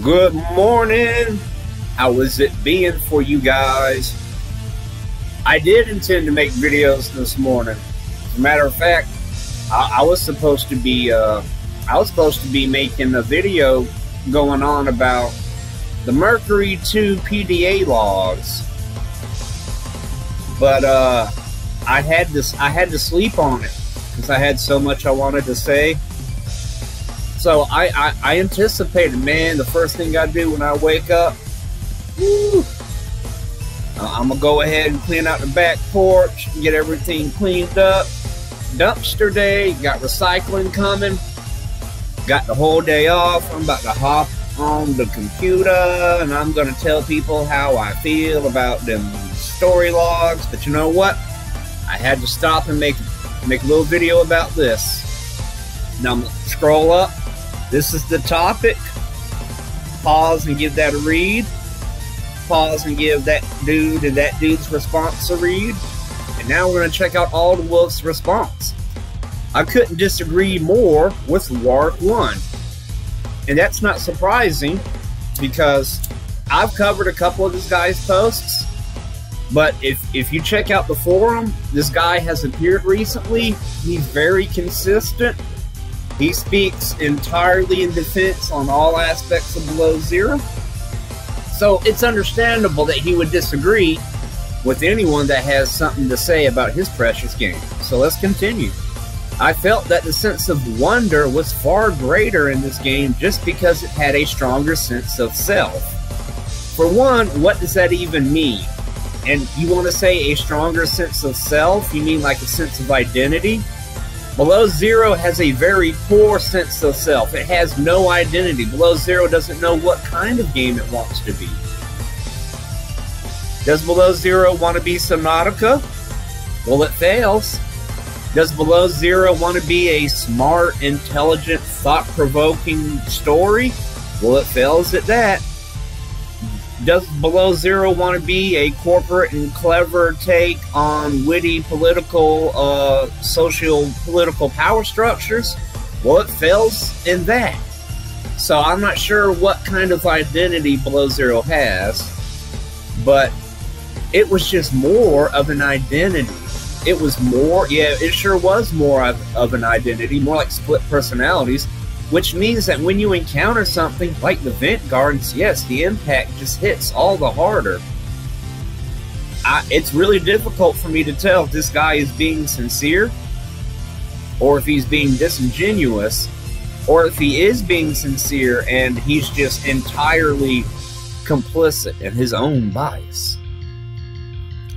Good morning. How is it being for you guys? I did intend to make videos this morning. As a matter of fact, I was supposed to be making a video going on about the Mercury 2 PDA logs, but I had to sleep on it because I had so much I wanted to say. So I anticipated, man, the first thing I do when I wake up, I'm gonna go ahead and clean out the back porch, get everything cleaned up. Dumpster day, got recycling coming, got the whole day off. I'm about to hop on the computer and I'm gonna tell people how I feel about them story logs. But you know what? I had to stop and make a little video about this. Now I'm gonna scroll up. This is the topic. Pause and give that a read. Pause and give that dude and that dude's response a read. And now we're going to check out AuldWolf's response. I couldn't disagree more with Warwick 1. And that's not surprising because I've covered a couple of this guy's posts. But if you check out the forum, this guy has appeared recently. He's very consistent. He speaks entirely in defense on all aspects of Below Zero. So it's understandable that he would disagree with anyone that has something to say about his precious game. So let's continue. I felt that the sense of wonder was far greater in this game just because it had a stronger sense of self. For one, what does that even mean? And you want to say a stronger sense of self? You mean like a sense of identity? Below Zero has a very poor sense of self. It has no identity. Below Zero doesn't know what kind of game it wants to be. Does Below Zero want to be Subnautica? Well, it fails. Does Below Zero want to be a smart, intelligent, thought-provoking story? Well, it fails at that. Does Below Zero want to be a corporate and clever take on witty political, socio-political power structures? Well, it fails in that. So I'm not sure what kind of identity Below Zero has, but it was just more of an identity. It was more, yeah, it sure was more of an identity, more like split personalities. Which means that when you encounter something like the vent gardens, yes, the impact just hits all the harder. It's really difficult for me to tell if this guy is being sincere, or if he's being disingenuous, or if he is being sincere and he's just entirely complicit in his own bias.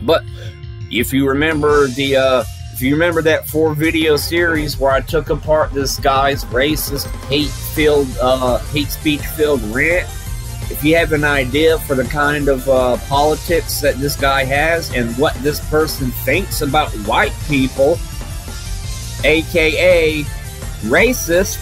But if you remember that 4-video series where I took apart this guy's racist, hate speech-filled rant, if you have an idea for the kind of politics that this guy has and what this person thinks about white people, aka racist,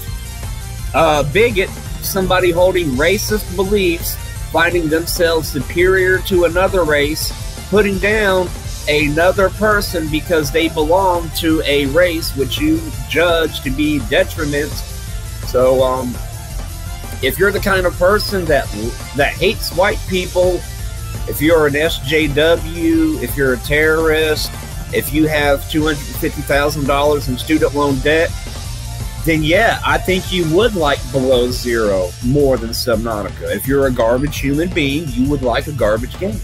bigot, somebody holding racist beliefs, finding themselves superior to another race, putting down another person because they belong to a race which you judge to be detriment. So if you're the kind of person that hates white people, if you're an SJW, if you're a terrorist, if you have $250,000 in student loan debt, then yeah, I think you would like Below Zero more than Subnautica. If you're a garbage human being, you would like a garbage game.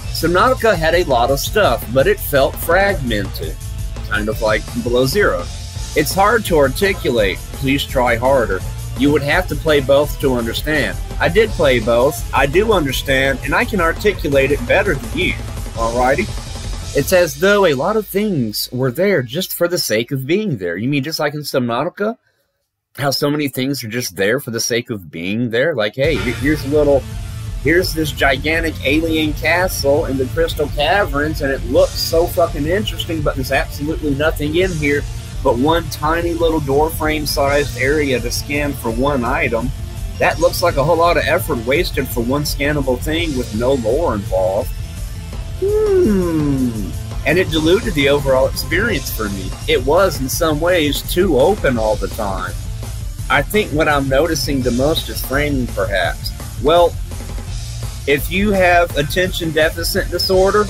Subnautica had a lot of stuff, but it felt fragmented, kind of like Below Zero. It's hard to articulate. Please try harder. You would have to play both to understand. I did play both. I do understand, and I can articulate it better than you. Alrighty? It's as though a lot of things were there just for the sake of being there. You mean just like in Subnautica? How so many things are just there for the sake of being there? Like, hey, here's this gigantic alien castle in the Crystal Caverns, and it looks so fucking interesting, but there's absolutely nothing in here but one tiny little door frame sized area to scan for one item. That looks like a whole lot of effort wasted for one scannable thing with no lore involved. And it diluted the overall experience for me. It was, in some ways, too open all the time. I think what I'm noticing the most is framing, perhaps. Well, if you have attention deficit disorder,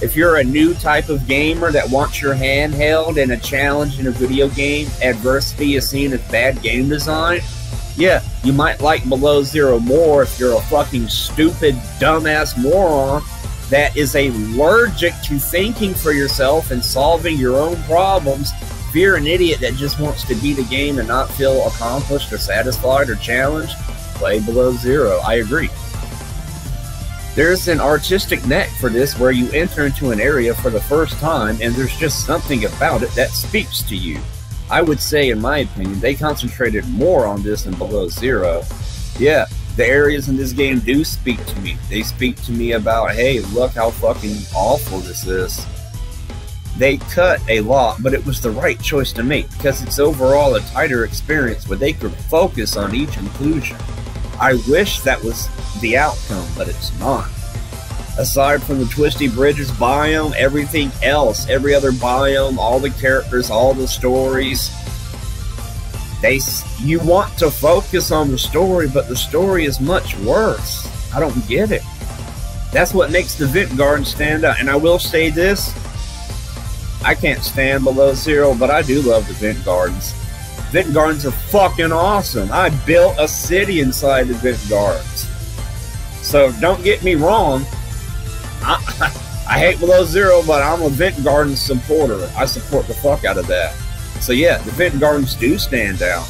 if you're a new type of gamer that wants your hand held in a challenge in a video game, adversity is seen as bad game design, yeah, you might like Below Zero more if you're a fucking stupid, dumbass moron that is allergic to thinking for yourself and solving your own problems. If you're an idiot that just wants to beat a game and not feel accomplished or satisfied or challenged, play Below Zero. I agree. There's an artistic knack for this where you enter into an area for the first time and there's just something about it that speaks to you. I would say, in my opinion, they concentrated more on this than Below Zero. Yeah, the areas in this game do speak to me. They speak to me about, hey, look how fucking awful this is. They cut a lot, but it was the right choice to make because it's overall a tighter experience where they could focus on each inclusion. I wish that was the outcome, but it's not. Aside from the Twisty Bridges biome, everything else, every other biome, all the characters, all the stories, you want to focus on the story, but the story is much worse. I don't get it. That's what makes the Vent Garden stand out. And I will say this, I can't stand Below Zero, but I do love the Vent Gardens. Vent Gardens are fucking awesome. I built a city inside the Vent Gardens. So don't get me wrong, I hate Below Zero, but I'm a Vent Garden supporter. I support the fuck out of that. So yeah, the Vent Gardens do stand out.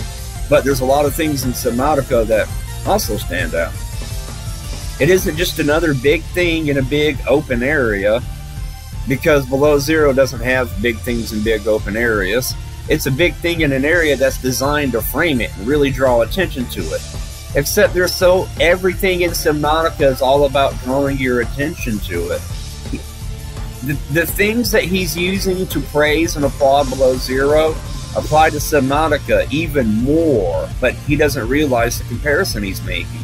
But there's a lot of things in Subnautica that also stand out. It isn't just another big thing in a big open area, because Below Zero doesn't have big things in big open areas. It's a big thing in an area that's designed to frame it and really draw attention to it. Except everything in Subnautica is all about drawing your attention to it. The things that he's using to praise and applaud Below Zero apply to Subnautica even more, but he doesn't realize the comparison he's making.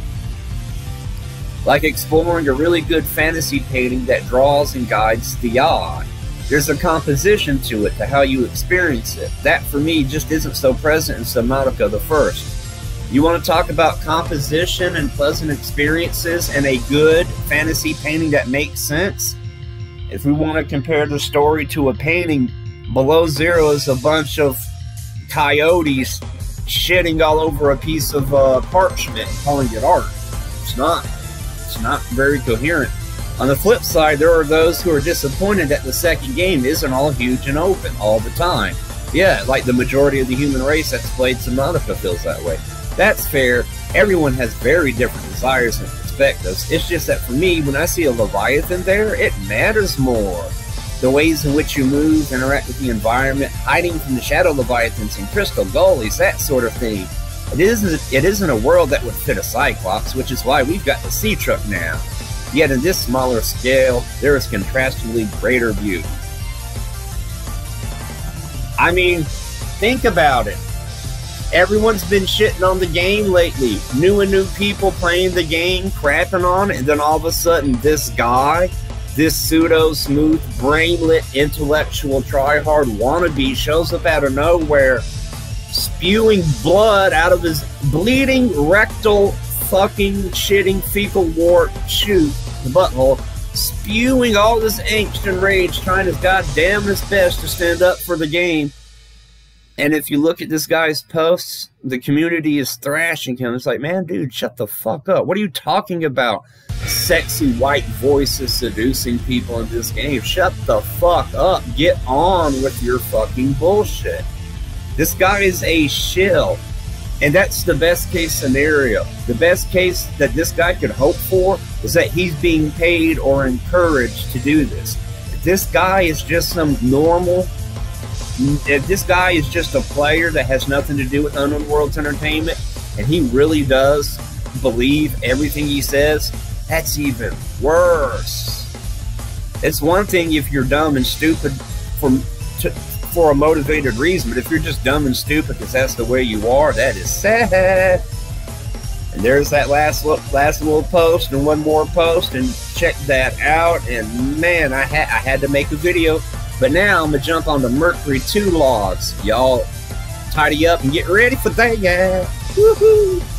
Like exploring a really good fantasy painting that draws and guides the eye. There's a composition to it, to how you experience it. That, for me, just isn't so present in Subnautica the first. You want to talk about composition and pleasant experiences and a good fantasy painting that makes sense? If we want to compare the story to a painting, Below Zero is a bunch of coyotes shitting all over a piece of parchment and calling it art. It's not very coherent. On the flip side, there are those who are disappointed that the second game isn't all huge and open all the time. Yeah, like the majority of the human race that's played Subnautica feels that way. That's fair. Everyone has very different desires and perspectives. It's just that for me, when I see a Leviathan there, it matters more. The ways in which you move, interact with the environment, hiding from the shadow Leviathans and crystal gullies, that sort of thing. It isn't a world that would fit a Cyclops, which is why we've got the sea truck now. Yet in this smaller scale, there is contrastingly greater beauty. I mean, think about it. Everyone's been shitting on the game lately. New and new people playing the game, crapping on it, and then all of a sudden this guy, this pseudo-smooth, brain-lit, intellectual, try-hard wannabe shows up out of nowhere, spewing blood out of his bleeding rectal fucking shitting fecal wart chute, the butthole, spewing all this angst and rage, trying his goddamn best to stand up for the game. And if you look at this guy's posts, the community is thrashing him. It's like, man, dude, shut the fuck up. What are you talking about? Sexy white voices seducing people in this game. Shut the fuck up. Get on with your fucking bullshit. This guy is a shill. And that's the best case scenario. The best case that this guy could hope for is that he's being paid or encouraged to do this. If this guy is just some normal, if this guy is just a player that has nothing to do with Unknown Worlds Entertainment, and he really does believe everything he says, that's even worse. It's one thing if you're dumb and stupid for a motivated reason, but if you're just dumb and stupid because that's the way you are, that is sad. And there's that last little post and one more post, and check that out. And man, I had to make a video, but now I'm gonna jump on the Mercury 2 logs. Y'all tidy up and get ready for that. Woohoo!